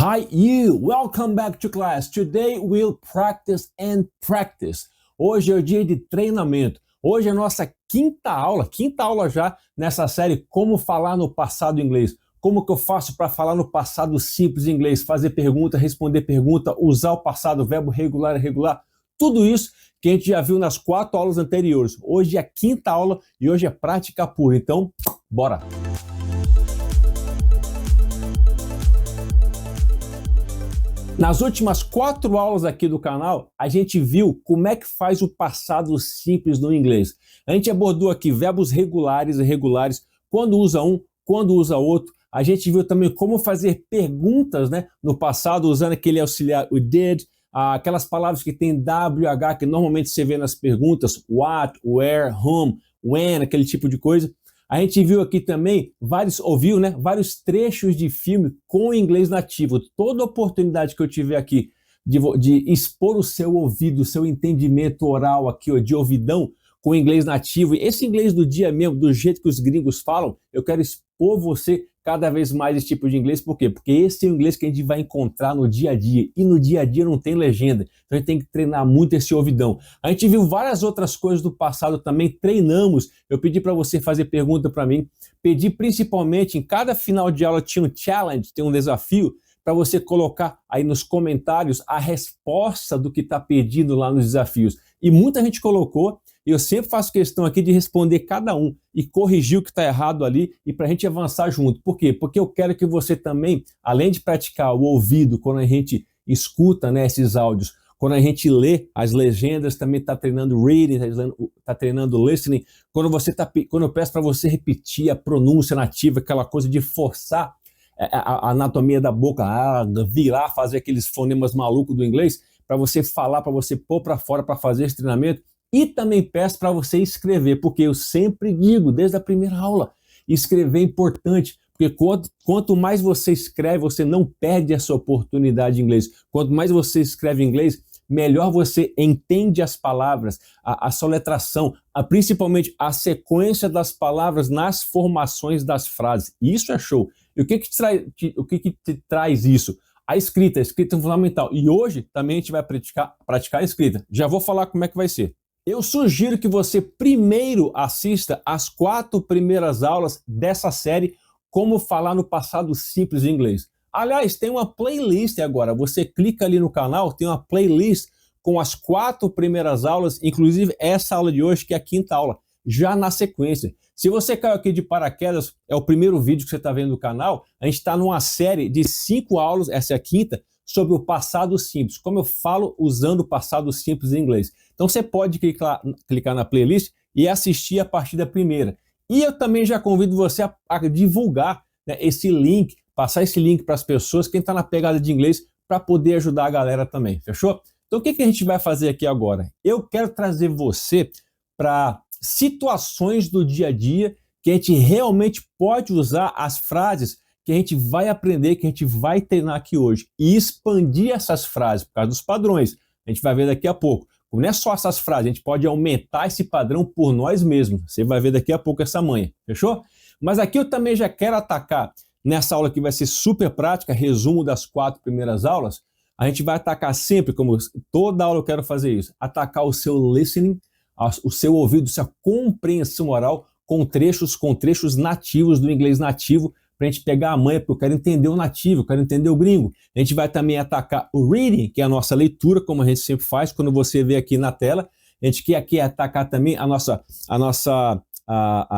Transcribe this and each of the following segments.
Hi you, welcome back to class. Today we'll practice and practice. Hoje é o dia de treinamento. Hoje é a nossa quinta aula já nessa série Como Falar no Passado Inglês. Como que eu faço para falar no passado simples em inglês? Fazer pergunta, responder pergunta, usar o passado, verbo regular e irregular. Tudo isso que a gente já viu nas 4 aulas anteriores. Hoje é a quinta aula e hoje é prática pura. Então, bora! Nas últimas 4 aulas aqui do canal, a gente viu como é que faz o passado simples no inglês. A gente abordou aqui verbos regulares e irregulares, quando usa um, quando usa outro. A gente viu também como fazer perguntas, né, no passado, usando aquele auxiliar, o did, aquelas palavras que tem WH, que normalmente você vê nas perguntas, what, where, whom, when, aquele tipo de coisa. A gente viu aqui também vários trechos de filme com inglês nativo. Toda oportunidade que eu tiver aqui de expor o seu ouvido, o seu entendimento oral aqui, ó, de ouvidão com inglês nativo, esse inglês do dia mesmo, do jeito que os gringos falam, eu quero expor você cada vez mais esse tipo de inglês. Por quê? Porque esse é o inglês que a gente vai encontrar no dia a dia. E no dia a dia não tem legenda. Então a gente tem que treinar muito esse ouvidão. A gente viu várias outras coisas do passado também, treinamos. Eu pedi para você fazer pergunta para mim. Pedi principalmente, em cada final de aula tinha um challenge, tem um desafio, para você colocar aí nos comentários a resposta do que está pedido lá nos desafios. E muita gente colocou. Eu sempre faço questão aqui de responder cada um e corrigir o que está errado ali e para a gente avançar junto. Por quê? Porque eu quero que você também, além de praticar o ouvido, quando a gente escuta, né, esses áudios, quando a gente lê as legendas, também está treinando reading, está treinando listening. Quando eu peço para você repetir a pronúncia nativa, aquela coisa de forçar a anatomia da boca, virar, fazer aqueles fonemas malucos do inglês, para você falar, para você pôr para fora, para fazer esse treinamento. E também peço para você escrever, porque eu sempre digo, desde a primeira aula, escrever é importante, porque quanto mais você escreve, você não perde essa oportunidade de inglês. Quanto mais você escreve em inglês, melhor você entende as palavras, a soletração, principalmente a sequência das palavras nas formações das frases. Isso é show. E o que te traz isso? A escrita é fundamental. E hoje também a gente vai praticar a escrita. Já vou falar como é que vai ser. Eu sugiro que você primeiro assista as 4 primeiras aulas dessa série Como Falar no Passado Simples em Inglês. Aliás, tem uma playlist agora. Você clica ali no canal, tem uma playlist com as 4 primeiras aulas, inclusive essa aula de hoje, que é a quinta aula, já na sequência. Se você caiu aqui de paraquedas, é o primeiro vídeo que você está vendo no canal, a gente está numa série de 5 aulas, essa é a quinta, sobre o passado simples, como eu falo usando o passado simples em inglês. Então você pode clicar na playlist e assistir a partir da primeira. E eu também já convido você a divulgar, né, esse link, passar esse link para as pessoas, quem está na pegada de inglês, para poder ajudar a galera também, fechou? Então o que a gente vai fazer aqui agora? Eu quero trazer você para situações do dia a dia que a gente realmente pode usar as frases que a gente vai aprender, que a gente vai treinar aqui hoje e expandir essas frases por causa dos padrões. A gente vai ver daqui a pouco. Não é só essas frases, a gente pode aumentar esse padrão por nós mesmos. Você vai ver daqui a pouco essa manha, fechou? Mas aqui eu também já quero atacar, nessa aula que vai ser super prática, resumo das 4 primeiras aulas, a gente vai atacar sempre, como toda aula eu quero fazer isso, atacar o seu listening, o seu ouvido, sua compreensão oral com trechos nativos do inglês nativo, para a gente pegar a manha, porque eu quero entender o nativo, eu quero entender o gringo. A gente vai também atacar o reading, que é a nossa leitura, como a gente sempre faz, quando você vê aqui na tela. A gente quer aqui atacar também a nossa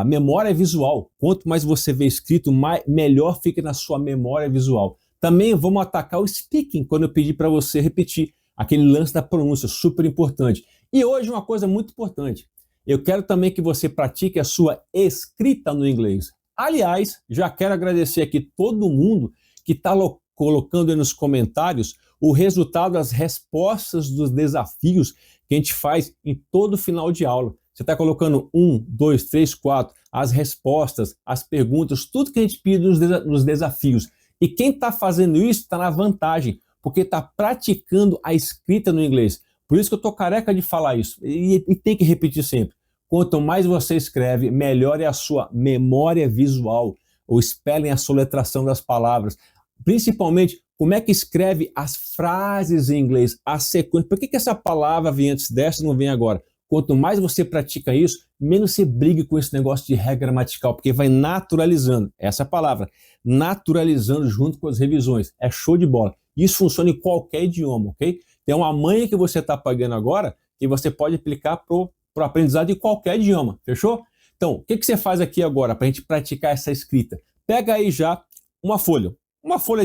memória visual. Quanto mais você vê escrito, melhor fica na sua memória visual. Também vamos atacar o speaking, quando eu pedir para você repetir aquele lance da pronúncia, super importante. E hoje uma coisa muito importante, eu quero também que você pratique a sua escrita no inglês. Aliás, já quero agradecer aqui todo mundo que está colocando aí nos comentários o resultado das respostas dos desafios que a gente faz em todo final de aula. Você está colocando 1, 2, 3, 4, as respostas, as perguntas, tudo que a gente pede nos desafios. E quem está fazendo isso está na vantagem, porque está praticando a escrita no inglês. Por isso que eu estou careca de falar isso e tem que repetir sempre. Quanto mais você escreve, melhor é a sua memória visual, o spelling, a soletração das palavras. Principalmente como é que escreve as frases em inglês, a sequência. Por que essa palavra vem antes dessa e não vem agora? Quanto mais você pratica isso, menos você briga com esse negócio de regra gramatical, porque vai naturalizando. Essa palavra, naturalizando junto com as revisões. É show de bola. Isso funciona em qualquer idioma, ok? Tem uma manha que você está pagando agora que você pode aplicar para o aprendizado de qualquer idioma, fechou? Então, o que você faz aqui agora para a gente praticar essa escrita? Pega aí já uma folha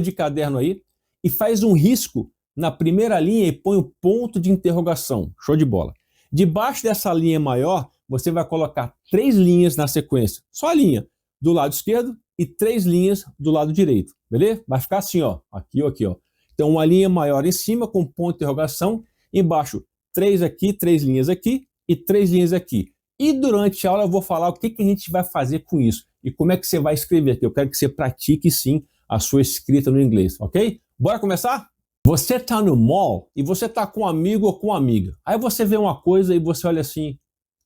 de caderno aí e faz um risco na primeira linha e põe o ponto de interrogação. Show de bola. Debaixo dessa linha maior, você vai colocar 3 linhas na sequência. Só a linha do lado esquerdo e 3 linhas do lado direito, beleza? Vai ficar assim, ó, aqui ou aqui, ó. Então, uma linha maior em cima com ponto de interrogação, embaixo 3 aqui, 3 linhas aqui e 3 linhas aqui. E durante a aula eu vou falar o que a gente vai fazer com isso e como é que você vai escrever aqui. Eu quero que você pratique sim a sua escrita no inglês, ok? Bora começar? Você está no mall e você está com um amigo ou com uma amiga. Aí você vê uma coisa e você olha assim,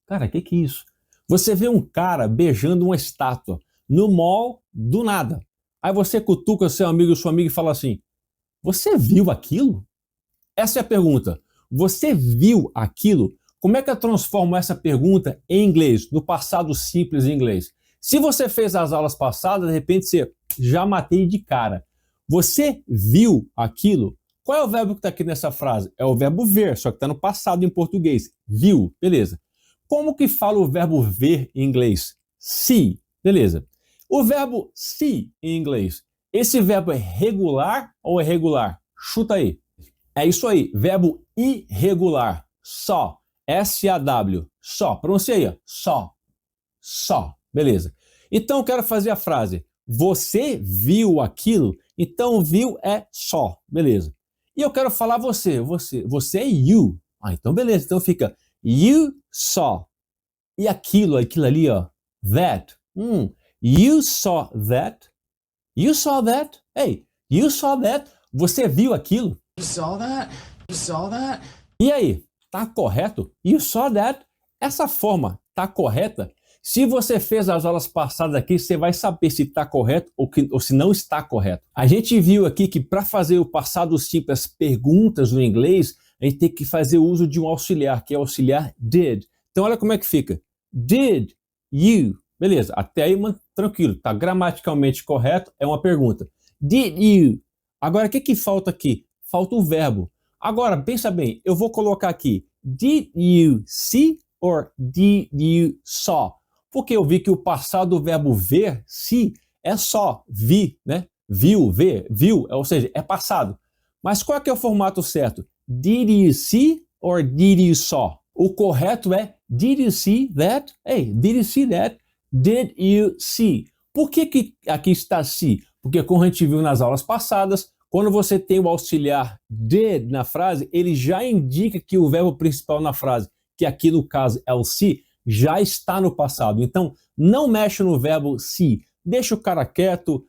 cara, que é isso? Você vê um cara beijando uma estátua no mall do nada. Aí você cutuca seu amigo ou sua amiga e fala assim, você viu aquilo? Essa é a pergunta. Você viu aquilo? Como é que eu transformo essa pergunta em inglês, no passado simples em inglês? Se você fez as aulas passadas, de repente você já matei de cara. Você viu aquilo? Qual é o verbo que está aqui nessa frase? É o verbo ver, só que está no passado em português. Viu, beleza. Como que fala o verbo ver em inglês? See, beleza. O verbo see em inglês, esse verbo é regular ou é irregular? Chuta aí. É isso aí, verbo irregular. Só, S-A-W, só. Pronuncia aí, ó. Só, beleza. Então eu quero fazer a frase, você viu aquilo? Então viu é só, beleza. E eu quero falar você é you. Ah, então beleza, então fica you saw. E aquilo ali, ó, that. You saw that? You saw that? Hey, you saw that? Você viu aquilo? You saw that? You saw that? E aí, tá correto? You saw that? Essa forma tá correta? Se você fez as aulas passadas aqui, você vai saber se está correto ou se não está correto. A gente viu aqui que para fazer o passado simples, as perguntas no inglês, a gente tem que fazer uso de um auxiliar, que é o auxiliar did. Então olha como é que fica. Did you? Beleza, até aí tranquilo, tá gramaticalmente correto, é uma pergunta. Did you? Agora o que falta aqui? Falta o verbo. Agora, pensa bem, eu vou colocar aqui, did you see or did you saw? Porque eu vi que o passado do verbo ver, see, é só, vi, né? Viu, ver, viu, ou seja, é passado. Mas qual é que é o formato certo? Did you see or did you saw? O correto é did you see that? Hey, did you see that? Did you see? Por que aqui está see? Porque como a gente viu nas aulas passadas, quando você tem o auxiliar did na frase, ele já indica que o verbo principal na frase, que aqui no caso é o see, já está no passado. Então, não mexe no verbo see. Deixa o cara quieto,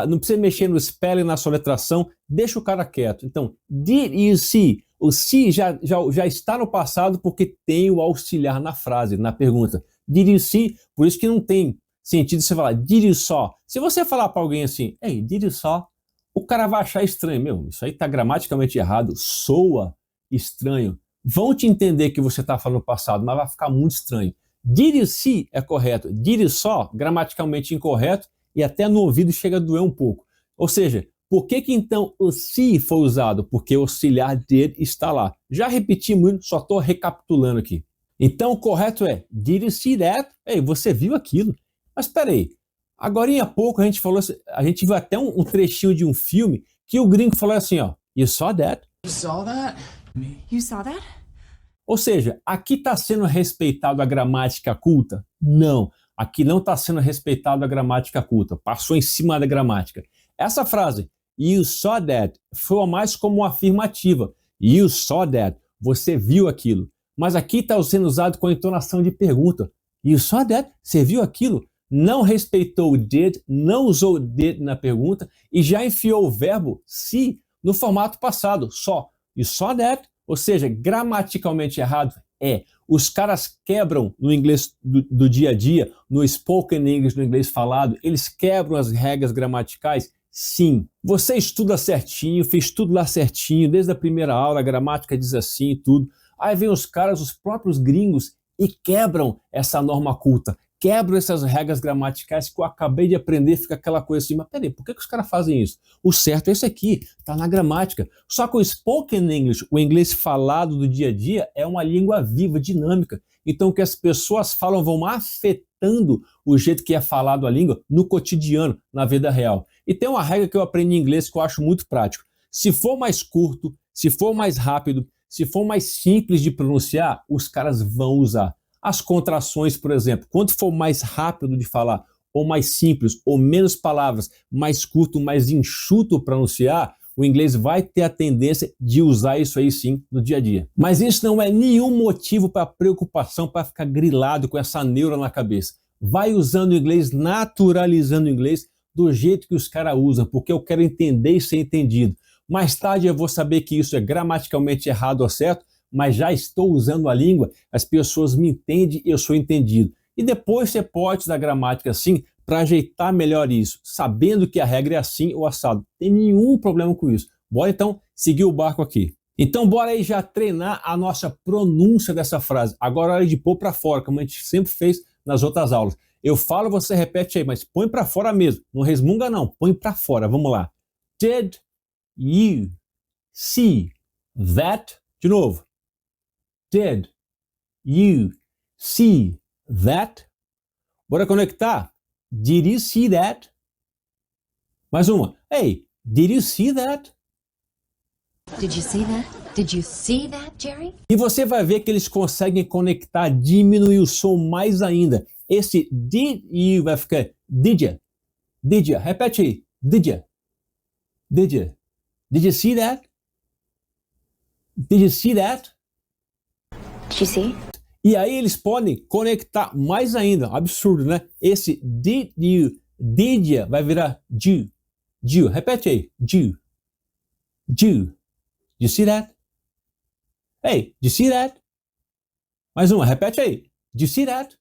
não precisa mexer no spelling, na soletração, deixa o cara quieto. Então, did you see? O see já está no passado porque tem o auxiliar na frase, na pergunta. Did you see? Por isso que não tem sentido você falar did you saw. Se você falar para alguém assim, hey, did you saw? O cara vai achar estranho. Meu, isso aí está gramaticalmente errado, soa estranho. Vão te entender que você está falando passado, mas vai ficar muito estranho. Did you see é correto. Did you saw, gramaticalmente incorreto e até no ouvido chega a doer um pouco. Ou seja, por que então o see foi usado? Porque o auxiliar did está lá. Já repeti muito, só estou recapitulando aqui. Então o correto é did you see that? Ei, você viu aquilo? Mas espera aí. Agora há pouco a gente viu até um trechinho de um filme que o gringo falou assim, ó, you saw that? You saw that? You saw that? Ou seja, aqui está sendo respeitado a gramática culta? Não, aqui não está sendo respeitado a gramática culta, passou em cima da gramática. Essa frase, you saw that, foi mais como uma afirmativa. You saw that, você viu aquilo. Mas aqui está sendo usado com a entonação de pergunta. You saw that, você viu aquilo? Não respeitou o did, não usou o did na pergunta e já enfiou o verbo see no formato passado, só. You saw that? Ou seja, gramaticalmente errado é. Os caras quebram no inglês do dia a dia, no spoken English, no inglês falado, eles quebram as regras gramaticais sim. Você estuda certinho, fez tudo lá certinho, desde a primeira aula, a gramática diz assim e tudo. Aí vem os caras, os próprios gringos, e quebram essa norma culta, quebram essas regras gramaticais que eu acabei de aprender, fica aquela coisa assim, mas peraí, por que os caras fazem isso? O certo é esse aqui, tá na gramática. Só que o spoken English, o inglês falado do dia a dia, é uma língua viva, dinâmica. Então o que as pessoas falam vão afetando o jeito que é falado a língua no cotidiano, na vida real. E tem uma regra que eu aprendi em inglês que eu acho muito prático. Se for mais curto, se for mais rápido, se for mais simples de pronunciar, os caras vão usar. As contrações, por exemplo, quanto for mais rápido de falar, ou mais simples, ou menos palavras, mais curto, mais enxuto pronunciar, o inglês vai ter a tendência de usar isso aí sim no dia a dia. Mas isso não é nenhum motivo para preocupação, para ficar grilado com essa neura na cabeça. Vai usando o inglês, naturalizando o inglês do jeito que os caras usam, porque eu quero entender e ser entendido. Mais tarde eu vou saber que isso é gramaticalmente errado ou certo, mas já estou usando a língua, as pessoas me entendem e eu sou entendido. E depois você pode usar a gramática assim para ajeitar melhor isso, sabendo que a regra é assim ou assado. Não tem nenhum problema com isso. Bora então seguir o barco aqui. Então bora aí já treinar a nossa pronúncia dessa frase. Agora é hora de pôr para fora, como a gente sempre fez nas outras aulas. Eu falo, você repete aí, mas põe para fora mesmo. Não resmunga não, põe para fora. Vamos lá. Did you see that? De novo. Did you see that? Bora conectar. Did you see that? Mais uma. Hey, did you see that? Did you see that? Did you see that, Jerry? E você vai ver que eles conseguem conectar, diminuir o som mais ainda. Esse did you vai ficar did ya? Did ya? Repete aí. Did ya? Did ya? Did you see that? Did you see that? Did you see? E aí eles podem conectar mais ainda. Absurdo, né? Esse did you, did ya vai virar do. Do. Repete aí. Do. Do. You see that? Hey, do you see that? Mais uma, repete aí. Do you see that?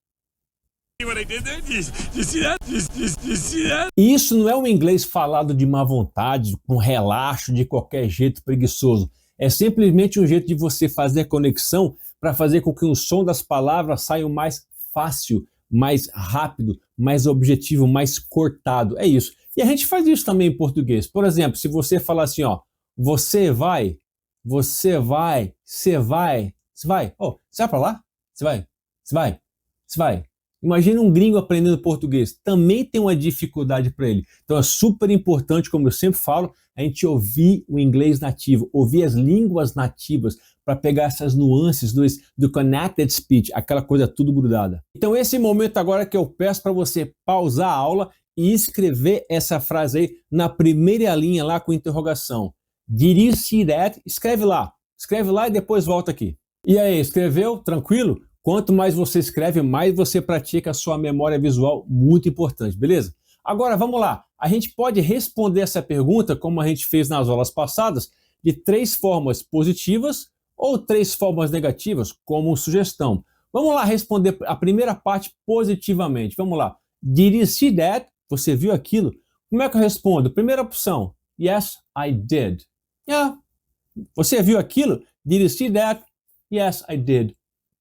What I did there? Do you see that? Do you see that? E isso não é um inglês falado de má vontade, com relaxo, de qualquer jeito preguiçoso. É simplesmente um jeito de você fazer a conexão para fazer com que o som das palavras saia mais fácil, mais rápido, mais objetivo, mais cortado. É isso. E a gente faz isso também em português. Por exemplo, se você falar assim, ó, você vai, você vai, você vai, você vai. Oh, você vai para lá? Você vai, você vai, você vai. Imagina um gringo aprendendo português, também tem uma dificuldade para ele. Então é super importante, como eu sempre falo, a gente ouvir o inglês nativo, ouvir as línguas nativas para pegar essas nuances do connected speech, aquela coisa tudo grudada. Então esse momento agora que eu peço para você pausar a aula e escrever essa frase aí na primeira linha lá com interrogação. Did you see that? Escreve lá e depois volta aqui. E aí, escreveu? Tranquilo? Quanto mais você escreve, mais você pratica a sua memória visual, muito importante, beleza? Agora, vamos lá. A gente pode responder essa pergunta, como a gente fez nas aulas passadas, de 3 formas positivas ou 3 formas negativas, como sugestão. Vamos lá responder a primeira parte positivamente. Vamos lá. Did you see that? Você viu aquilo? Como é que eu respondo? Primeira opção. Yes, I did. Yeah. Você viu aquilo? Did you see that? Yes, I did.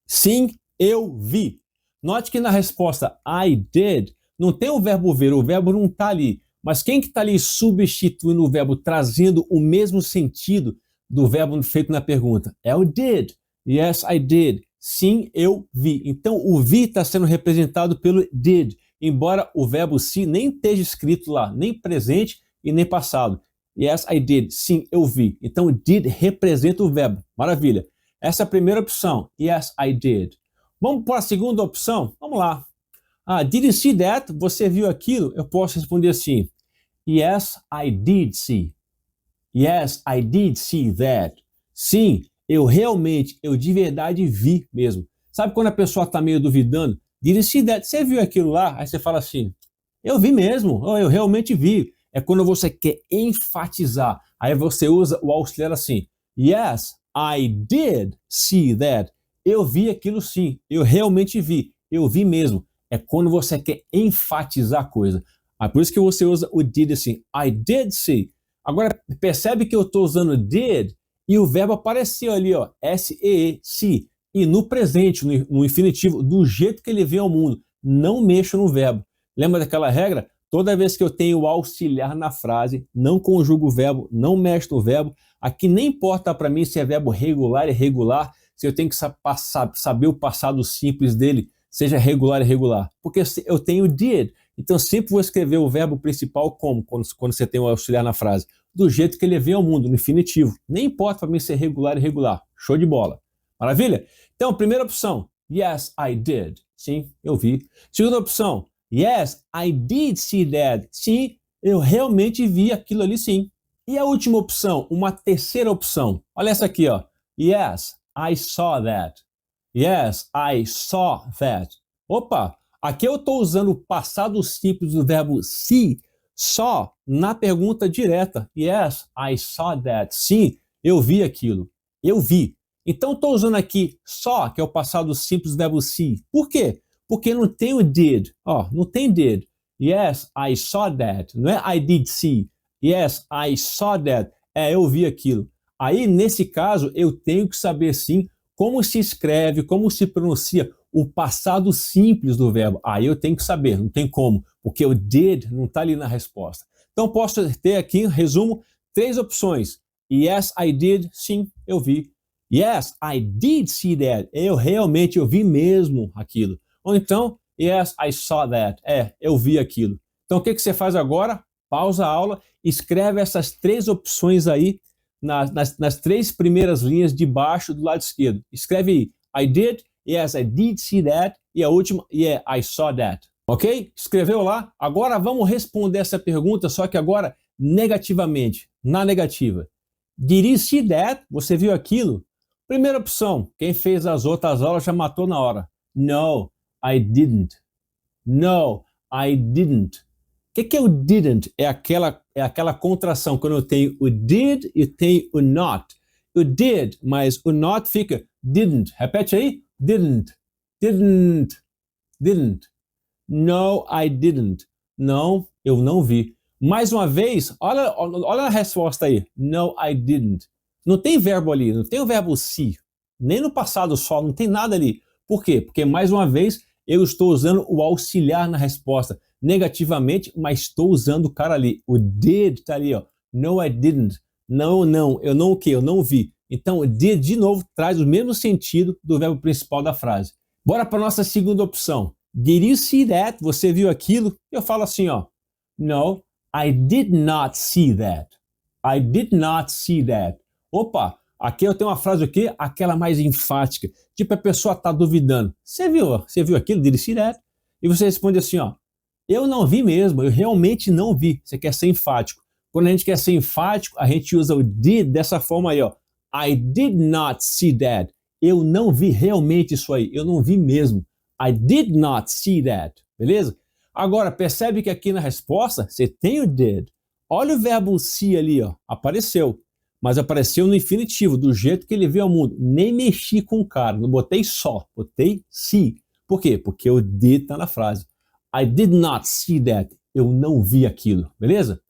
Sim, eu vi. Note que na resposta I did, não tem o verbo ver, o verbo não está ali. Mas quem que está ali substituindo o verbo, trazendo o mesmo sentido do verbo feito na pergunta? É o did. Yes, I did. Sim, eu vi. Então o vi está sendo representado pelo did, embora o verbo see nem esteja escrito lá, nem presente e nem passado. Yes, I did. Sim, eu vi. Então did representa o verbo. Maravilha. Essa é a primeira opção. Yes, I did. Vamos para a segunda opção? Vamos lá. Did you see that? Você viu aquilo? Eu posso responder assim. Yes, I did see. Yes, I did see that. Sim, eu de verdade vi mesmo. Sabe quando a pessoa está meio duvidando? Did you see that? Você viu aquilo lá? Aí você fala assim, eu vi mesmo, eu realmente vi. É quando você quer enfatizar. Aí você usa o auxiliar assim. Yes, I did see that. Eu vi aquilo sim, eu realmente vi, eu vi mesmo. É quando você quer enfatizar a coisa. Por isso que você usa o did assim. I did see. Agora, percebe que eu estou usando did e o verbo apareceu ali, ó, S-E-E, see. E no presente, no infinitivo, do jeito que ele vem ao mundo. Não mexo no verbo. Lembra daquela regra? Toda vez que eu tenho o auxiliar na frase, não conjugo o verbo, não mexo no verbo. Aqui nem importa para mim se é verbo regular ou irregular, se eu tenho que saber o passado simples dele, seja regular ou irregular. Porque eu tenho did. Então sempre vou escrever o verbo principal como quando você tem o auxiliar na frase. Do jeito que ele vem ao mundo, no infinitivo. Nem importa para mim se é regular ou irregular. Show de bola. Maravilha? Então, primeira opção. Yes, I did. Sim, eu vi. Segunda opção. Yes, I did see that. Sim, eu realmente vi aquilo ali, sim. E a última opção, uma terceira opção. Olha essa aqui, ó. Yes, I saw that. Yes, I saw that. Opa, aqui eu estou usando o passado simples do verbo see, saw, na pergunta direta. Yes, I saw that. Sim, eu vi aquilo. Eu vi. Então estou usando aqui saw, que é o passado simples do verbo see. Por quê? Porque não tem o did. Ó, não tem did. Yes, I saw that. Não é I did see. Yes, I saw that. Eu vi aquilo. Aí, nesse caso, eu tenho que saber, sim, como se escreve, como se pronuncia o passado simples do verbo. Aí eu tenho que saber, não tem como, porque o did não está ali na resposta. Então, posso ter aqui, resumo, 3 opções. Yes, I did. Sim, eu vi. Yes, I did see that. Eu vi mesmo aquilo. Ou então, yes, I saw that. Eu vi aquilo. Então, o que você faz agora? Pausa a aula, escreve essas 3 opções aí nas 3 primeiras linhas de baixo do lado esquerdo. Escreve aí, I did, yes, I did see that, e a última, yeah, I saw that. Ok? Escreveu lá? Agora vamos responder essa pergunta, só que agora negativamente, na negativa. Did you see that? Você viu aquilo? Primeira opção, quem fez as outras aulas já matou na hora. No, I didn't. No, I didn't. O que é o didn't? É aquela contração, quando eu tenho o did e tenho o not. O did, mas o not fica didn't. Repete aí. Didn't. Didn't. Didn't. No, I didn't. Não, eu não vi. Mais uma vez, olha a resposta aí. No, I didn't. Não tem verbo ali, não tem o verbo see. Nem no passado só, não tem nada ali. Por quê? Porque, mais uma vez, eu estou usando o auxiliar na resposta. Negativamente, mas estou usando o cara ali. O did está ali, ó. No, I didn't. Não, eu não o quê? Eu não vi. Então, o did, de novo, traz o mesmo sentido do verbo principal da frase. Bora para a nossa segunda opção. Did you see that? Você viu aquilo? Eu falo assim, ó. No, I did not see that. I did not see that. Opa, aqui eu tenho uma frase o quê? Aquela mais enfática. Tipo, a pessoa está duvidando. Você viu aquilo? Did you see that? E você responde assim, ó. Eu não vi mesmo, eu realmente não vi. Você quer ser enfático. Quando a gente quer ser enfático, a gente usa o did dessa forma aí, ó. I did not see that. Eu não vi realmente isso aí. Eu não vi mesmo. I did not see that. Beleza? Agora, percebe que aqui na resposta, você tem o did. Olha o verbo see ali, ó. Apareceu. Mas apareceu no infinitivo, do jeito que ele veio ao mundo. Nem mexi com o cara. Não botei só. Botei see. Por quê? Porque o did está na frase. I did not see that. Eu não vi aquilo, beleza?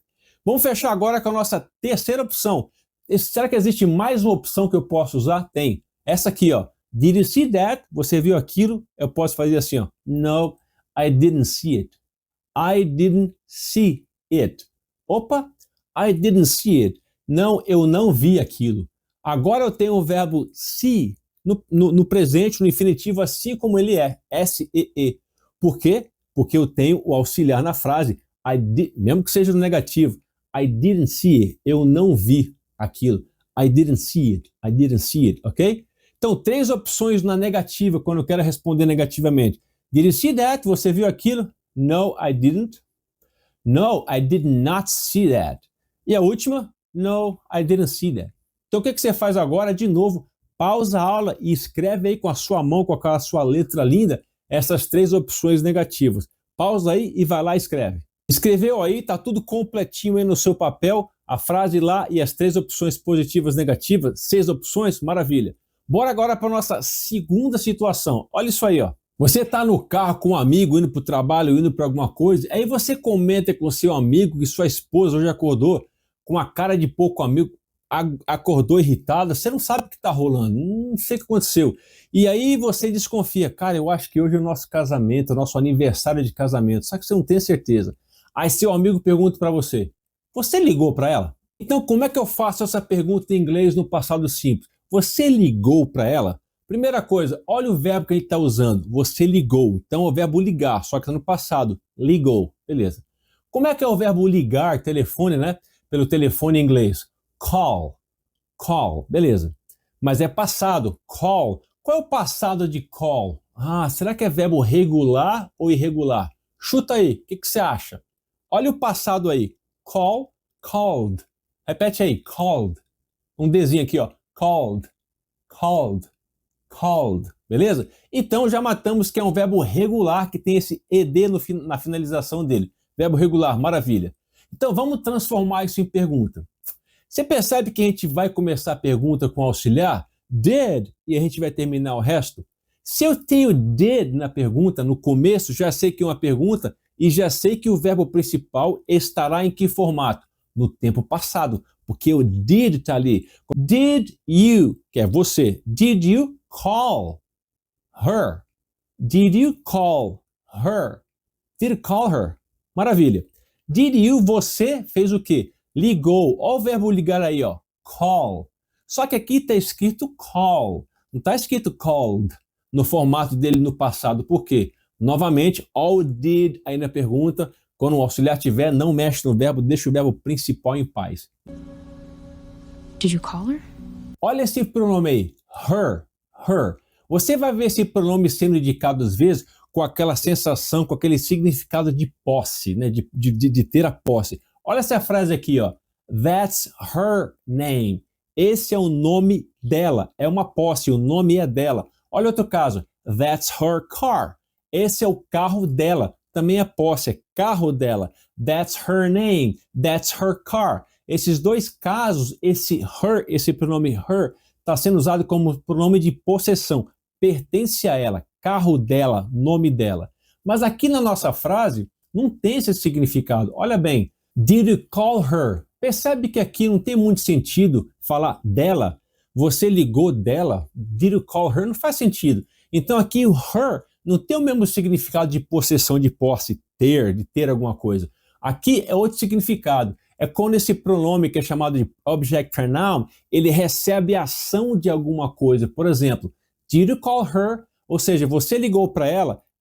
Vamos fechar agora com a nossa terceira opção. Será que existe mais uma opção que eu posso usar? Tem. Essa aqui, ó. Did you see that? Você viu aquilo? Eu posso fazer assim, ó. No, I didn't see it. I didn't see it. Opa, I didn't see it. Não, eu não vi aquilo. Agora eu tenho o verbo see no presente, no infinitivo, assim como ele é. S-E-E. Por quê? Porque eu tenho o auxiliar na frase, mesmo que seja no negativo. I didn't see it. Eu não vi aquilo. I didn't see it. I didn't see it, ok? Então, 3 opções na negativa, quando eu quero responder negativamente. Did you see that? Você viu aquilo? No, I didn't. No, I did not see that. E a última? No, I didn't see that. Então, o que você faz agora? De novo, pausa a aula e escreve aí com a sua mão, com aquela sua letra linda, essas 3 opções negativas. Pausa aí e vai lá e escreve. Escreveu aí, tá tudo completinho aí no seu papel, a frase lá e as 3 opções positivas, negativas, 6 opções, maravilha. Bora agora para nossa segunda situação. Olha isso aí, ó. Você está no carro com um amigo, indo para o trabalho, indo para alguma coisa, aí você comenta com seu amigo que sua esposa hoje acordou com a cara de pouco amigo, acordou irritada, você não sabe o que está rolando, não sei o que aconteceu. E aí você desconfia, cara, eu acho que hoje é o nosso casamento, o nosso aniversário de casamento, só que você não tem certeza. Aí seu amigo pergunta para você, você ligou para ela? Então como é que eu faço essa pergunta em inglês no passado simples? Você ligou para ela? Primeira coisa, olha o verbo que a gente está usando. Você ligou. Então é o verbo ligar, só que está no passado. Ligou. Beleza. Como é que é o verbo ligar, telefone, né? Pelo telefone em inglês. Call. Call. Beleza. Mas é passado. Call. Qual é o passado de call? Ah, será que é verbo regular ou irregular? Chuta aí. O que você acha? Olha o passado aí. Call, called. Repete aí. Called. Um Dzinho aqui, ó. Called. Called. Called, beleza? Então já matamos que é um verbo regular que tem esse ed na finalização dele. Verbo regular, maravilha. Então vamos transformar isso em pergunta. Você percebe que a gente vai começar a pergunta com auxiliar? Did, e a gente vai terminar o resto? Se eu tenho did na pergunta, no começo, já sei que é uma pergunta e já sei que o verbo principal estará em que formato? No tempo passado, porque o did está ali. Did you, que é você, did you call her? Did you call her? Did you call her? Maravilha. Did you, você fez o quê? Ligou. Olha o verbo ligar aí, ó. Call. Só que aqui está escrito call. Não está escrito called no formato dele no passado. Por quê? Novamente, all did aí na pergunta. Quando o auxiliar tiver, não mexe no verbo, deixa o verbo principal em paz. Did you call her? Olha esse pronome aí. Her. Her. Você vai ver esse pronome sendo indicado às vezes com aquela sensação, com aquele significado de posse, né? de ter a posse. Olha essa frase aqui, ó. That's her name. Esse é o nome dela. É uma posse, o nome é dela. Olha outro caso. That's her car. Esse é o carro dela. Também é posse, é carro dela. That's her name. That's her car. Esses dois casos, esse her, esse pronome her, está sendo usado como pronome de possessão. Pertence a ela, carro dela, nome dela. Mas aqui na nossa frase não tem esse significado. Olha bem, did you call her? Percebe que aqui não tem muito sentido falar dela. Você ligou dela? Did you call her? Não faz sentido. Então aqui o her não tem o mesmo significado de possessão, de posse, de ter alguma coisa. Aqui é outro significado. É quando esse pronome que é chamado de object pronoun, ele recebe a ação de alguma coisa. Por exemplo, did you call her? Ou seja, você ligou para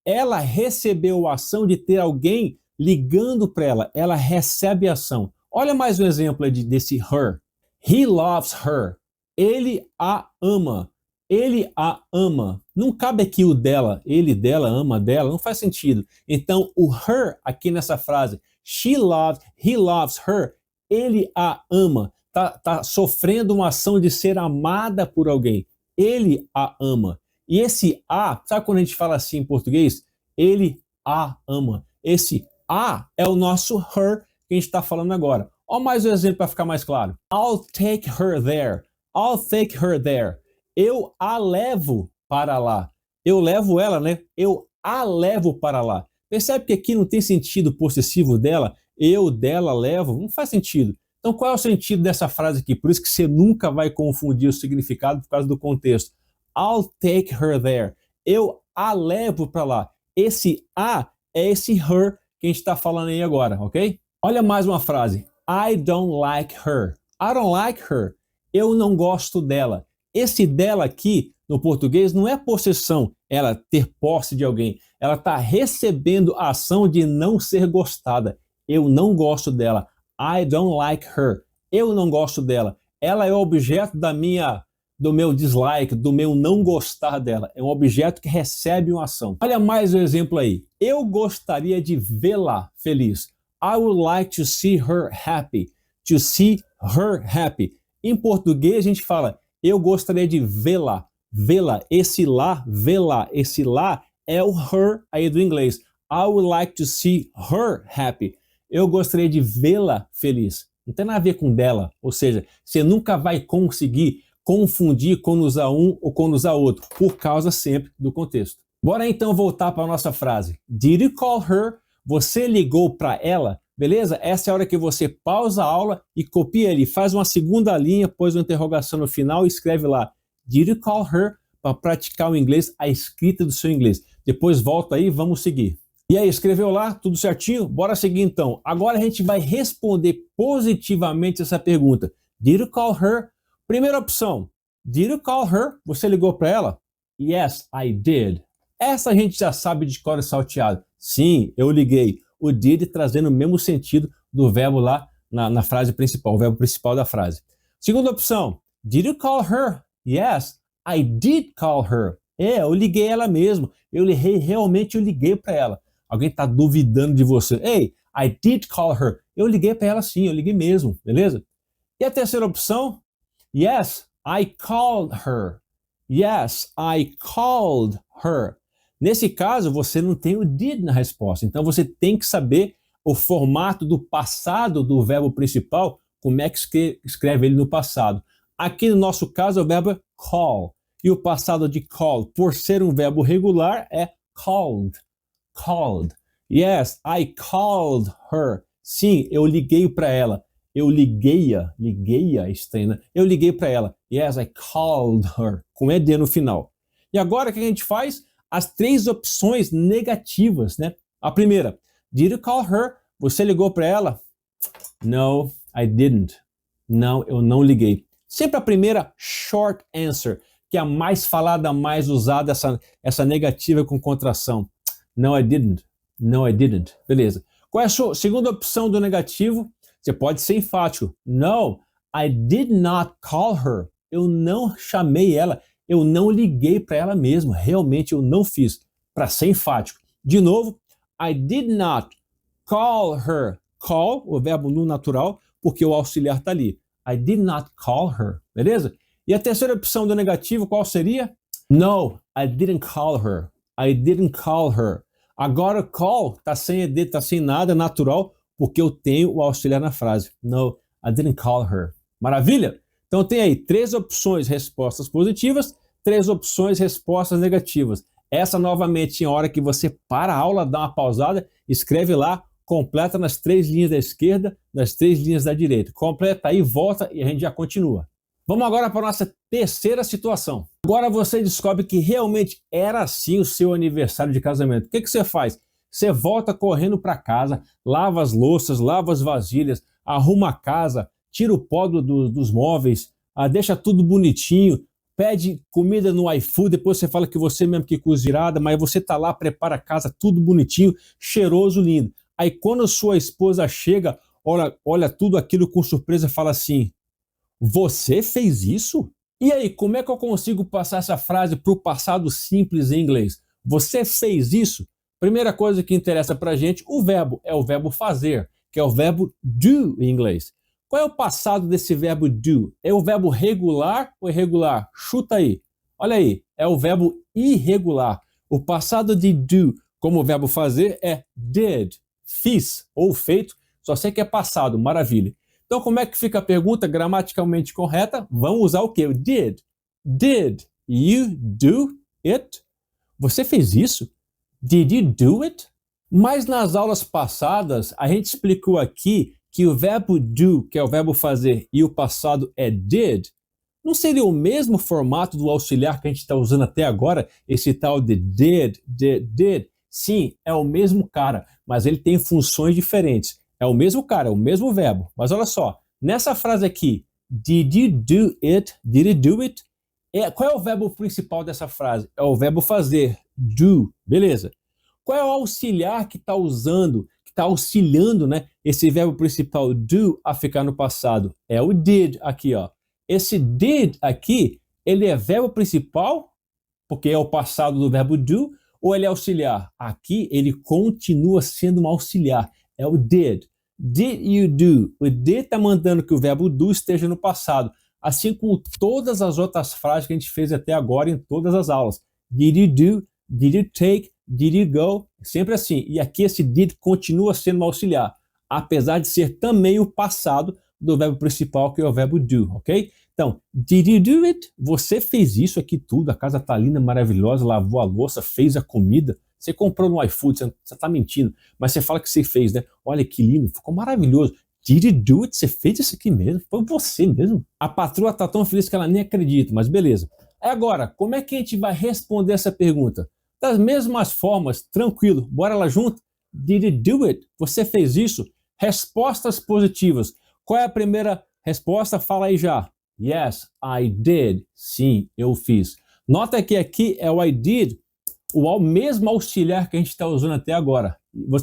ela recebeu a ação de ter alguém ligando para ela. Ela recebe a ação. Olha mais um exemplo desse her. He loves her. Ele a ama. Ele a ama. Não cabe aqui o dela. Ele dela, ama dela. Não faz sentido. Então, o her aqui nessa frase, he loves her. Ele a ama. Tá sofrendo uma ação de ser amada por alguém. Ele a ama. E esse a, sabe quando a gente fala assim em português? Ele a ama. Esse a é o nosso her que a gente está falando agora. Olha mais um exemplo para ficar mais claro. I'll take her there. I'll take her there. Eu a levo para lá. Eu levo ela, né? Eu a levo para lá. Percebe que aqui não tem sentido possessivo dela? Eu dela levo? Não faz sentido. Então qual é o sentido dessa frase aqui? Por isso que você nunca vai confundir o significado por causa do contexto. I'll take her there. Eu a levo para lá. Esse a é esse her que a gente está falando aí agora, ok? Olha mais uma frase. I don't like her. I don't like her. Eu não gosto dela. Esse dela aqui, no português, não é possessão, ela ter posse de alguém. Ela está recebendo a ação de não ser gostada. Eu não gosto dela. I don't like her. Eu não gosto dela. Ela é o objeto do meu dislike, do meu não gostar dela. É um objeto que recebe uma ação. Olha mais um exemplo aí. Eu gostaria de vê-la feliz. I would like to see her happy. To see her happy. Em português a gente fala, eu gostaria de vê-la. Vê-la. Esse lá, vê-la. Esse lá é o her aí do inglês. I would like to see her happy. Eu gostaria de vê-la feliz. Não tem nada a ver com dela. Ou seja, você nunca vai conseguir confundir quando usar um ou quando usar outro, por causa sempre do contexto. Bora então voltar para a nossa frase. Did you call her? Você ligou para ela? Beleza? Essa é a hora que você pausa a aula e copia ali, faz uma segunda linha, pôs uma interrogação no final e escreve lá. Did you call her? Para praticar o inglês, a escrita do seu inglês. Depois volta aí, vamos seguir. E aí, escreveu lá? Tudo certinho? Bora seguir então. Agora a gente vai responder positivamente essa pergunta. Did you call her? Primeira opção. Did you call her? Você ligou para ela? Yes, I did. Essa a gente já sabe de cor e salteado. Sim, eu liguei. O did trazendo o mesmo sentido do verbo lá na frase principal, o verbo principal da frase. Segunda opção. Did you call her? Yes, I did call her. Eu liguei ela mesmo. Realmente eu liguei para ela. Alguém está duvidando de você. Hey, I did call her. Eu liguei para ela sim, eu liguei mesmo, beleza? E a terceira opção? Yes, I called her. Yes, I called her. Nesse caso, você não tem o did na resposta. Então, você tem que saber o formato do passado do verbo principal, como é que escreve ele no passado. Aqui no nosso caso, o verbo é call. E o passado de call, por ser um verbo regular, é called. Called. Yes, I called her. Sim, eu liguei para ela. Eu liguei-a, estranho, né? Eu liguei para ela. Yes, I called her. Com ED no final. E agora, o que a gente faz? As três opções negativas, né? A primeira, did you call her? Você ligou para ela? No, I didn't. Não, eu não liguei. Sempre a primeira short answer, que é a mais falada, a mais usada, essa negativa com contração. No, I didn't. No, I didn't. Beleza. Qual é a sua segunda opção do negativo? Você pode ser enfático. No, I did not call her. Eu não chamei ela. Eu não liguei para ela mesmo. Realmente eu não fiz. Para ser enfático. De novo, I did not call her. Call, o verbo no natural, porque o auxiliar está ali. I did not call her. Beleza? E a terceira opção do negativo, qual seria? No, I didn't call her. I didn't call her. Agora call está sem ED, está sem nada, natural, porque eu tenho o auxiliar na frase. No, I didn't call her. Maravilha? Então tem aí 3 opções, respostas positivas, 3 opções, respostas negativas. Essa novamente em hora que você para a aula, dá uma pausada, escreve lá, completa nas 3 linhas da esquerda, nas 3 linhas da direita. Completa aí, volta e a gente já continua. Vamos agora para a nossa terceira situação. Agora você descobre que realmente era assim o seu aniversário de casamento. O que você faz? Você volta correndo para casa, lava as louças, lava as vasilhas, arruma a casa, tira o pó dos móveis, deixa tudo bonitinho, pede comida no iFood, depois você fala que você mesmo que cozinhada, mas você tá lá, prepara a casa, tudo bonitinho, cheiroso, lindo. Aí quando sua esposa chega, olha tudo aquilo com surpresa e fala assim, você fez isso? E aí, como é que eu consigo passar essa frase para o passado simples em inglês? Você fez isso? Primeira coisa que interessa para a gente, o verbo é o verbo fazer, que é o verbo do em inglês. Qual é o passado desse verbo do? É o verbo regular ou irregular? Chuta aí. Olha aí, é o verbo irregular. O passado de do, como verbo fazer, é did, fiz ou feito, só sei que é passado, maravilha. Então como é que fica a pergunta gramaticalmente correta? Vamos usar o quê? Did. Did you do it? Você fez isso? Did you do it? Mas nas aulas passadas, a gente explicou aqui que o verbo do, que é o verbo fazer, e o passado é did, não seria o mesmo formato do auxiliar que a gente está usando até agora, esse tal de did. Sim, é o mesmo cara, mas ele tem funções diferentes. É o mesmo cara, é o mesmo verbo. Mas olha só, nessa frase aqui, did you do it? Did you do it? Qual é o verbo principal dessa frase? É o verbo fazer, do, beleza. Qual é o auxiliar que está usando, que está auxiliando, né, esse verbo principal do a ficar no passado? É o did aqui, ó. Esse did aqui, ele é verbo principal, porque é o passado do verbo do, ou ele é auxiliar? Aqui ele continua sendo um auxiliar. É o did. Did you do? O did está mandando que o verbo do esteja no passado, assim como todas as outras frases que a gente fez até agora em todas as aulas. Did you do? Did you take? Did you go? Sempre assim. E aqui esse did continua sendo um auxiliar, apesar de ser também o passado do verbo principal, que é o verbo do, ok? Então, did you do it? Você fez isso aqui tudo, a casa tá linda, maravilhosa, lavou a louça, fez a comida, você comprou no iFood, você tá mentindo, mas você fala que você fez, né? Olha que lindo, ficou maravilhoso. Did you do it? Você fez isso aqui mesmo? Foi você mesmo? A patroa tá tão feliz que ela nem acredita, mas beleza. Agora, como é que a gente vai responder essa pergunta? Das mesmas formas, tranquilo, bora lá junto? Did you do it? Você fez isso? Respostas positivas. Qual é a primeira resposta? Fala aí já. Yes, I did. Sim, eu fiz. Nota que aqui é o I did, o mesmo auxiliar que a gente está usando até agora.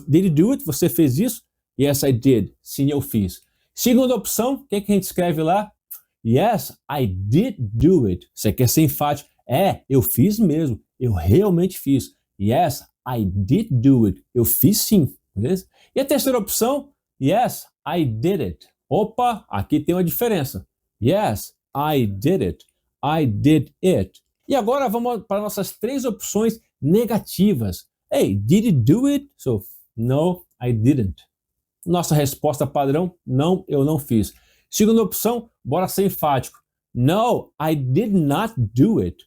Did you do it? Você fez isso? Yes, I did. Sim, eu fiz. Segunda opção, o que a gente escreve lá? Yes, I did do it. Você quer ser enfático? Eu fiz mesmo. Eu realmente fiz. Yes, I did do it. Eu fiz sim. Beleza? E a terceira opção? Yes, I did it. Opa, aqui tem uma diferença. Yes, I did it. I did it. E agora vamos para nossas três opções negativas. Hey, did you do it? So, no, I didn't. Nossa resposta padrão, não, eu não fiz. Segunda opção, bora ser enfático. No, I did not do it.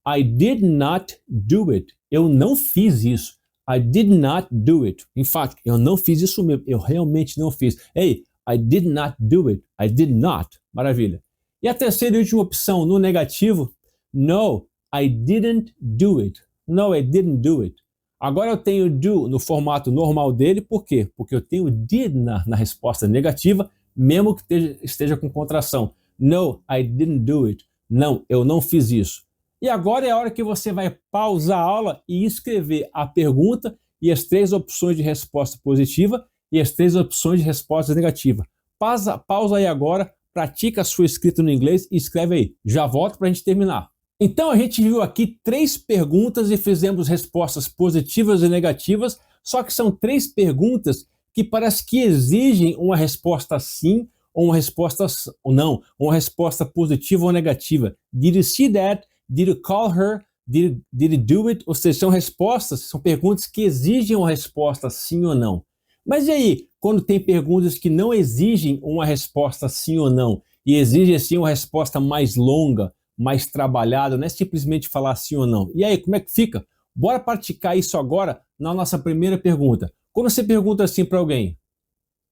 I did not do it. Eu não fiz isso. I did not do it. Enfático, eu não fiz isso mesmo. Eu realmente não fiz. Hey, I did not do it. I did not. Maravilha. E a terceira e última opção, no negativo, no, I didn't do it. No, I didn't do it. Agora eu tenho do no formato normal dele, por quê? Porque eu tenho did na resposta negativa, mesmo que esteja com contração. No, I didn't do it. Não, eu não fiz isso. E agora é a hora que você vai pausar a aula e escrever a pergunta e as três opções de resposta positiva e as três opções de resposta negativa. Pausa aí agora, pratica a sua escrita no inglês e escreve aí. Já volto para a gente terminar. Então a gente viu aqui três perguntas e fizemos respostas positivas e negativas, só que são três perguntas que parece que exigem uma resposta sim ou uma resposta não, uma resposta positiva ou negativa. Did you see that? Did you call her? Did you do it? Ou seja, são respostas, são perguntas que exigem uma resposta sim ou não. Mas e aí, quando tem perguntas que não exigem uma resposta sim ou não, e exigem sim uma resposta mais longa, mais trabalhada, não é simplesmente falar sim ou não. E aí, como é que fica? Bora praticar isso agora na nossa primeira pergunta. Quando você pergunta assim para alguém,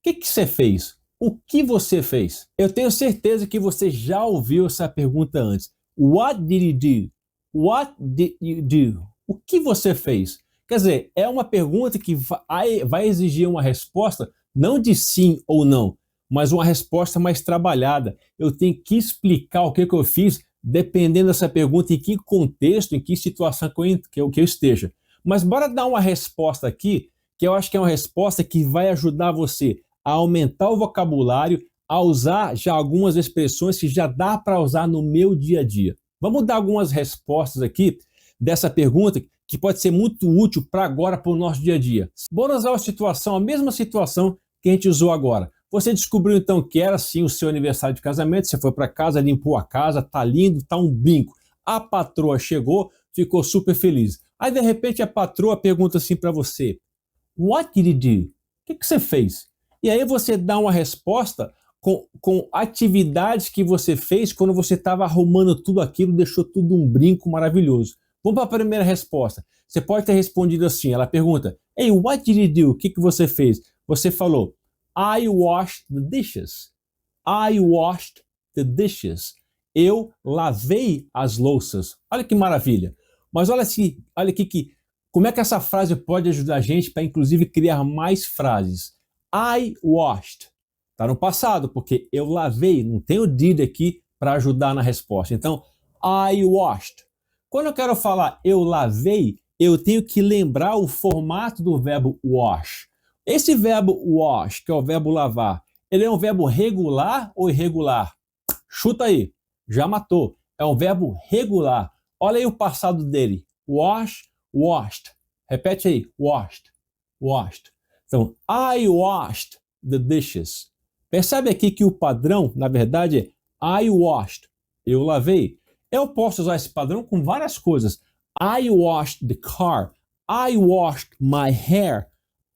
o que você fez? O que você fez? Eu tenho certeza que você já ouviu essa pergunta antes. What did you do? What did you do? O que você fez? Quer dizer, é uma pergunta que vai exigir uma resposta não de sim ou não, mas uma resposta mais trabalhada. Eu tenho que explicar o que eu fiz dependendo dessa pergunta, em que contexto, em que situação que eu esteja. Mas bora dar uma resposta aqui, que eu acho que é uma resposta que vai ajudar você a aumentar o vocabulário, a usar já algumas expressões que já dá para usar no meu dia a dia. Vamos dar algumas respostas aqui dessa pergunta que pode ser muito útil para agora, para o nosso dia a dia. Bora usar a mesma situação que a gente usou agora. Você descobriu então que era sim o seu aniversário de casamento, você foi para casa, limpou a casa, tá lindo, tá um brinco. A patroa chegou, ficou super feliz. Aí de repente a patroa pergunta assim para você, What did you do? O que você fez? E aí você dá uma resposta com atividades que você fez quando você estava arrumando tudo aquilo, deixou tudo um brinco maravilhoso. Vamos para a primeira resposta. Você pode ter respondido assim, ela pergunta, Hey, what did you do? O que você fez? Você falou, I washed the dishes. I washed the dishes. Eu lavei as louças. Olha que maravilha. Mas olha aqui como é que essa frase pode ajudar a gente para inclusive criar mais frases. I washed. Está no passado, porque eu lavei. Não tem o did aqui para ajudar na resposta. Então, I washed. Quando eu quero falar eu lavei, eu tenho que lembrar o formato do verbo wash. Esse verbo wash, que é o verbo lavar, ele é um verbo regular ou irregular? Chuta aí, já matou. É um verbo regular. Olha aí o passado dele. Wash, washed. Repete aí, washed, washed. Então, I washed the dishes. Percebe aqui que o padrão, na verdade, é I washed. Eu lavei. Eu posso usar esse padrão com várias coisas. I washed the car. I washed my hair.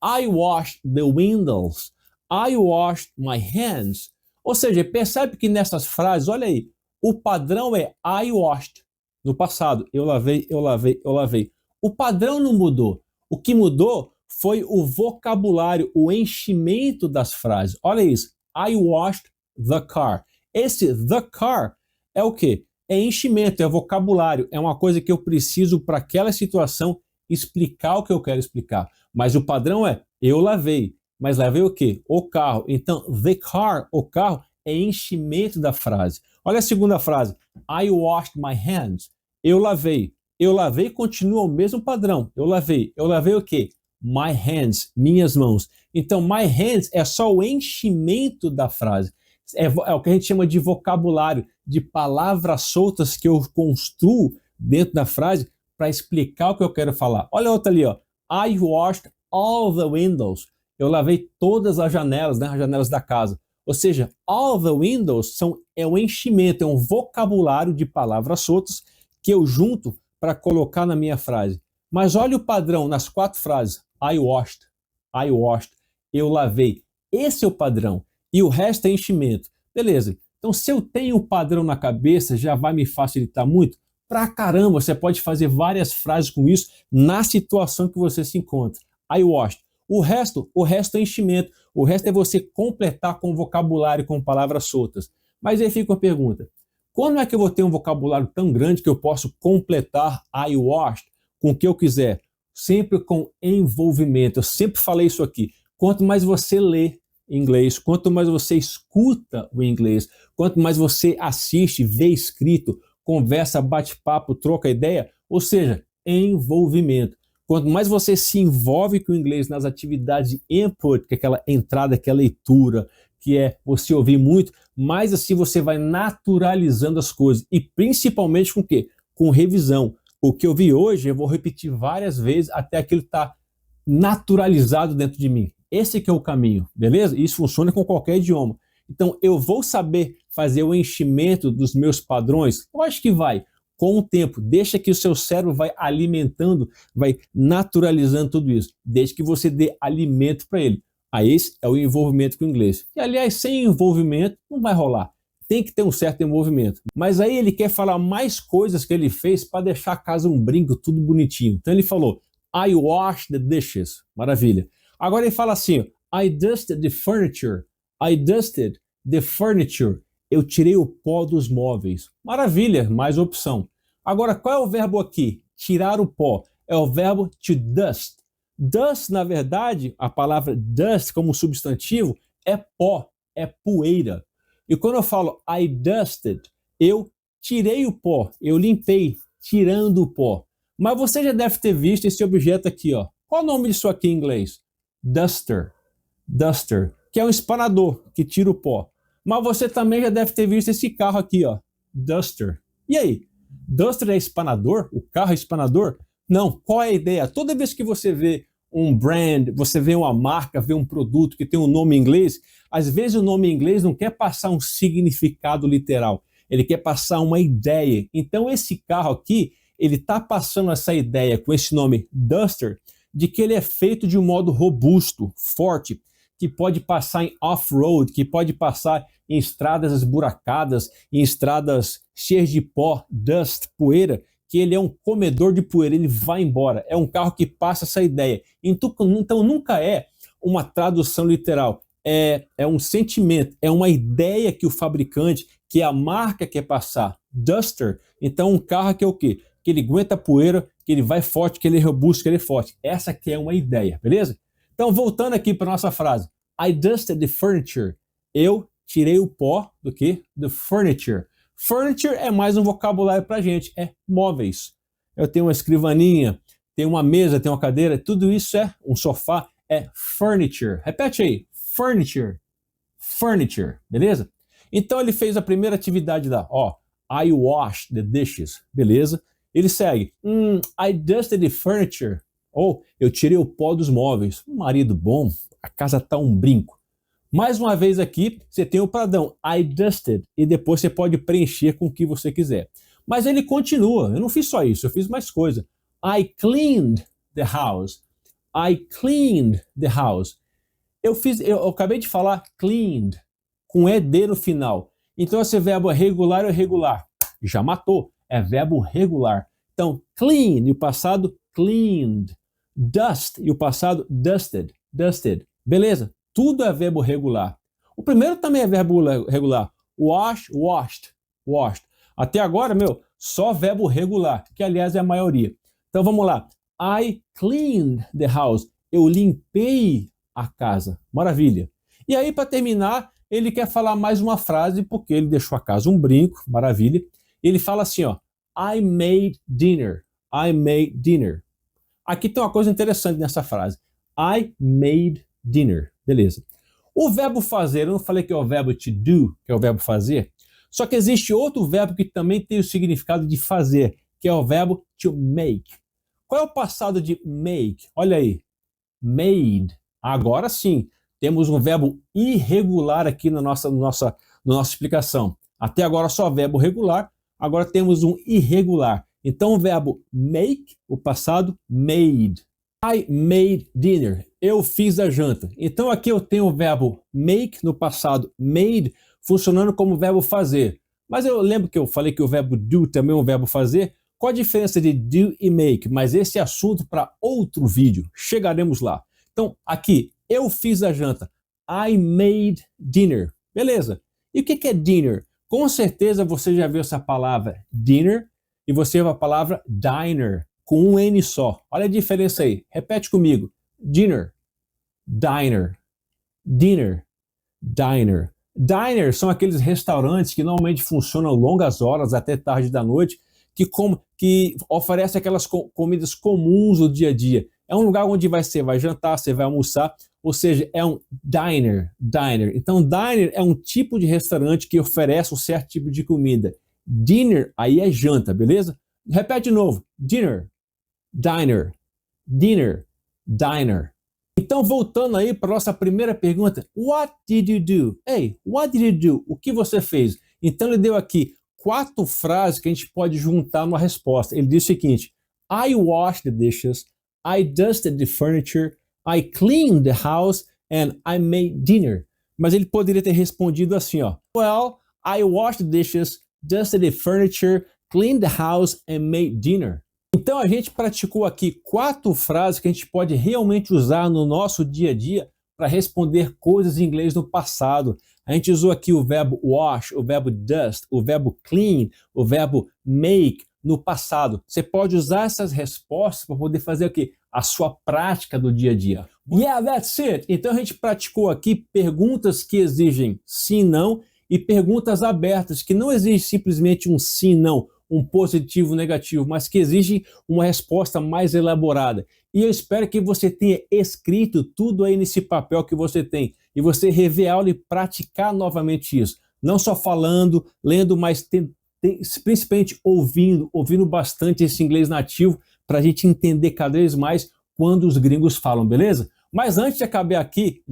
I washed the windows. I washed my hands. Ou seja, percebe que nessas frases, olha aí, O padrão é I washed. No passado, eu lavei, eu lavei, eu lavei. O padrão não mudou. O que mudou foi o vocabulário, o enchimento das frases. Olha isso. I washed the car. Esse the car é o quê? É enchimento, é vocabulário. É uma coisa que eu preciso para aquela situação explicar o que eu quero explicar. Mas o padrão é eu lavei. Mas lavei o quê? O carro. Então, the car, o carro, é enchimento da frase. Olha a segunda frase. I washed my hands. Eu lavei. Eu lavei continua o mesmo padrão. Eu lavei. Eu lavei o quê? My hands, minhas mãos. Então, my hands é só o enchimento da frase. É o que a gente chama de vocabulário, de palavras soltas que eu construo dentro da frase para explicar o que eu quero falar. Olha a outra ali, ó. I washed all the windows. Eu lavei todas as janelas, né? As janelas da casa. Ou seja, all the windows é um enchimento, é um vocabulário de palavras soltas que eu junto para colocar na minha frase. Mas olha o padrão nas 4 frases. I washed, eu lavei. Esse é o padrão. E o resto é enchimento. Beleza. Então, se eu tenho o padrão na cabeça, já vai me facilitar muito? Pra caramba, você pode fazer várias frases com isso na situação que você se encontra. I washed. O resto é enchimento. O resto é você completar com vocabulário, com palavras soltas. Mas aí fica a pergunta. Quando é que eu vou ter um vocabulário tão grande que eu posso completar I washed com o que eu quiser? Sempre com envolvimento. Eu sempre falei isso aqui. Quanto mais você lê inglês, quanto mais você escuta o inglês, quanto mais você assiste, vê escrito, conversa, bate papo, troca ideia, ou seja, envolvimento. Quanto mais você se envolve com o inglês nas atividades de input, que é aquela entrada, que é a leitura, que é você ouvir muito, mais assim você vai naturalizando as coisas. E principalmente com o quê? Com revisão. O que eu vi hoje, eu vou repetir várias vezes até aquilo estar naturalizado dentro de mim. Esse que é o caminho, beleza? Isso funciona com qualquer idioma. Então, eu vou saber fazer o enchimento dos meus padrões? Eu acho que vai. Com o tempo, deixa que o seu cérebro vai alimentando, vai naturalizando tudo isso. Desde que você dê alimento para ele. Aí esse é o envolvimento com o inglês. E, aliás, sem envolvimento, não vai rolar. Tem que ter um certo envolvimento. Mas aí ele quer falar mais coisas que ele fez para deixar a casa um brinco, tudo bonitinho. Então ele falou, I washed the dishes. Maravilha. Agora ele fala assim, I dusted the furniture. I dusted the furniture. Eu tirei o pó dos móveis. Maravilha, mais opção. Agora, qual é o verbo aqui? Tirar o pó. É o verbo to dust. Dust, na verdade, a palavra dust como substantivo é pó, é poeira. E quando eu falo I dusted, eu tirei o pó, eu limpei, tirando o pó. Mas você já deve ter visto esse objeto aqui, ó. Qual o nome disso aqui em inglês? Duster. Duster, que é um espanador que tira o pó. Mas você também já deve ter visto esse carro aqui, ó. Duster. E aí? Duster é espanador? O carro é espanador? Não. Qual é a ideia? Toda vez que você vê um brand, você vê uma marca, vê um produto que tem um nome em inglês, às vezes o nome em inglês não quer passar um significado literal. Ele quer passar uma ideia. Então esse carro aqui, ele está passando essa ideia com esse nome Duster, de que ele é feito de um modo robusto, forte, que pode passar em off-road, que pode passar em estradas esburacadas, em estradas cheias de pó, dust, poeira, que ele é um comedor de poeira, ele vai embora. É um carro que passa essa ideia. Então nunca é uma tradução literal, é um sentimento, é uma ideia que o fabricante, que a marca quer passar. Duster, então um carro que é o quê? Que ele aguenta poeira, que ele vai forte, que ele é robusto, que ele é forte. Essa aqui é uma ideia, beleza? Então, voltando aqui para nossa frase. I dusted the furniture. Eu tirei o pó do quê? The furniture. Furniture é mais um vocabulário para a gente. É móveis. Eu tenho uma escrivaninha, tenho uma mesa, tenho uma cadeira. Tudo isso é um sofá. É furniture. Repete aí. Furniture. Furniture. Beleza? Então, ele fez a primeira atividade lá. Ó, I washed the dishes. Beleza? Ele segue. I dusted the furniture. Ou eu tirei o pó dos móveis. Um marido bom, a casa tá um brinco. Mais uma vez aqui, você tem o padrão I dusted e depois você pode preencher com o que você quiser. Mas ele continua. Eu não fiz só isso, eu fiz mais coisa. I cleaned the house. I cleaned the house. Eu acabei de falar cleaned com ED no final. Então esse verbo é regular ou irregular? Já matou, é verbo regular. Então, clean, e o passado, cleaned. Dust, e o passado, dusted, dusted. Beleza? Tudo é verbo regular. O primeiro também é verbo regular. Wash, washed, washed. Até agora, só verbo regular, que aliás é a maioria. Então vamos lá. I cleaned the house. Eu limpei a casa. Maravilha. E aí, para terminar, ele quer falar mais uma frase, porque ele deixou a casa um brinco. Maravilha. Ele fala assim, ó. I made dinner. I made dinner. Aqui tem uma coisa interessante nessa frase. I made dinner. Beleza. O verbo fazer, eu não falei que é o verbo to do, que é o verbo fazer. Só que existe outro verbo que também tem o significado de fazer, que é o verbo to make. Qual é o passado de make? Olha aí. Made. Agora sim, temos um verbo irregular aqui na nossa explicação. Até agora só verbo regular, agora temos um irregular. Então o verbo make, o passado, made. I made dinner. Eu fiz a janta. Então aqui eu tenho o verbo make no passado, made, funcionando como verbo fazer. Mas eu lembro que eu falei que o verbo do também é um verbo fazer. Qual a diferença de do e make? Mas esse é assunto para outro vídeo. Chegaremos lá. Então aqui, eu fiz a janta. I made dinner. Beleza. E o que é dinner? Com certeza você já viu essa palavra dinner e você viu a palavra diner, com um N só. Olha a diferença aí. Repete comigo. Dinner, diner, dinner, diner. Diner são aqueles restaurantes que normalmente funcionam longas horas, até tarde da noite, que oferecem aquelas comidas comuns do dia a dia. É um lugar onde você vai jantar, você vai almoçar, ou seja, é um diner. Então, diner é um tipo de restaurante que oferece um certo tipo de comida. Dinner, aí é janta, beleza? Repete de novo. Dinner, diner, dinner, diner. Então, voltando aí para a nossa primeira pergunta. What did you do? Hey, what did you do? O que você fez? Então, ele deu aqui 4 frases que a gente pode juntar numa resposta. Ele disse o seguinte. I washed the dishes. I dusted the furniture. I cleaned the house. And I made dinner. Mas ele poderia ter respondido assim, ó. Well, I washed the dishes, dusted the furniture, cleaned the house and made dinner. Então a gente praticou aqui 4 frases que a gente pode realmente usar no nosso dia a dia para responder coisas em inglês no passado. A gente usou aqui o verbo wash, o verbo dust, o verbo clean, o verbo make no passado. Você pode usar essas respostas para poder fazer o quê? A sua prática do dia a dia. Yeah, that's it! Então a gente praticou aqui perguntas que exigem sim, não e perguntas abertas que não exigem simplesmente um sim, não, um positivo, negativo, mas que exigem uma resposta mais elaborada. E eu espero que você tenha escrito tudo aí nesse papel que você tem e você rever a aula e praticar novamente isso. Não só falando, lendo, mas principalmente ouvindo bastante esse inglês nativo para a gente entender cada vez mais quando os gringos falam, beleza? Mas antes de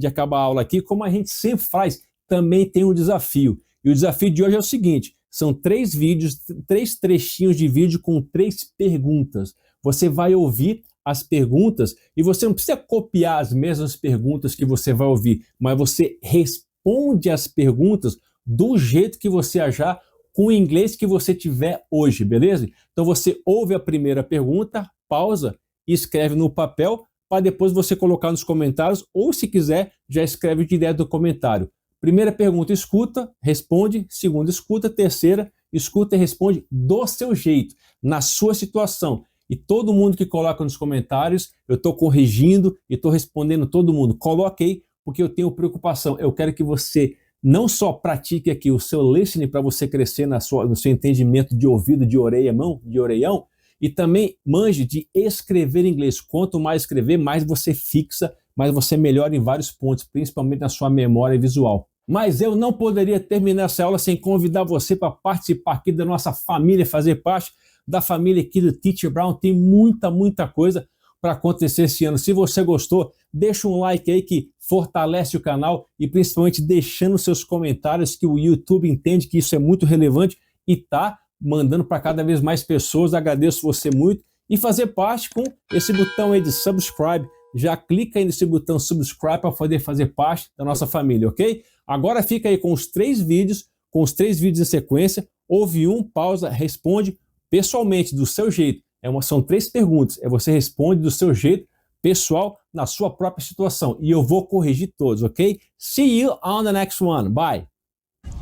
acabar a aula aqui, como a gente sempre faz, também tem um desafio. E o desafio de hoje é o seguinte, são 3 vídeos, 3 trechinhos de vídeo com 3 perguntas. Você vai ouvir as perguntas e você não precisa copiar as mesmas perguntas que você vai ouvir, mas você responde as perguntas do jeito que você achar com o inglês que você tiver hoje, beleza? Então você ouve a primeira pergunta, pausa e escreve no papel para depois você colocar nos comentários ou, se quiser, já escreve direto no comentário. Primeira pergunta, escuta, responde. Segunda, escuta. Terceira, escuta e responde do seu jeito, na sua situação. E todo mundo que coloca nos comentários, eu estou corrigindo e estou respondendo todo mundo. Coloque aí, porque eu tenho preocupação. Eu quero que você não só pratique aqui o seu listening para você crescer no seu entendimento de ouvido, de orelhão, e também manje de escrever em inglês. Quanto mais escrever, mais você fixa, mais você melhora em vários pontos, principalmente na sua memória visual. Mas eu não poderia terminar essa aula sem convidar você para participar aqui da nossa família, fazer parte da família aqui do Teacher Brown. Tem muita coisa para acontecer esse ano. Se você gostou, deixa um like aí que fortalece o canal e principalmente deixando seus comentários, que o YouTube entende que isso é muito relevante e tá mandando para cada vez mais pessoas. Agradeço você muito e fazer parte com esse botão aí de subscribe. Já clica aí nesse botão subscribe para poder fazer parte da nossa família, ok? Agora fica aí com os 3 vídeos com os 3 vídeos em sequência, ouve um, pausa, responde pessoalmente, do seu jeito. São 3 perguntas, você responde do seu jeito, pessoal, na sua própria situação. E eu vou corrigir todos, ok? See you on the next one. Bye!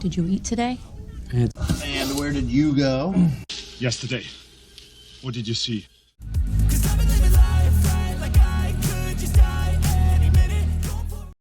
Did you eat today? And where did you go? Yesterday. What did you see?